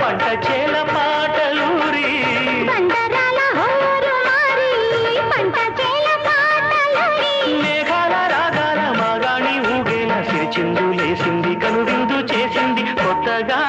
పంట చేల పాటలూరి బండరాల హోరు మారి పంట చేల పాటలూరి మేఘాల రాగాల మాగాణి ఊగేలా సిరిచిందు లేసింది కనువిందు చేసింది కొత్తగా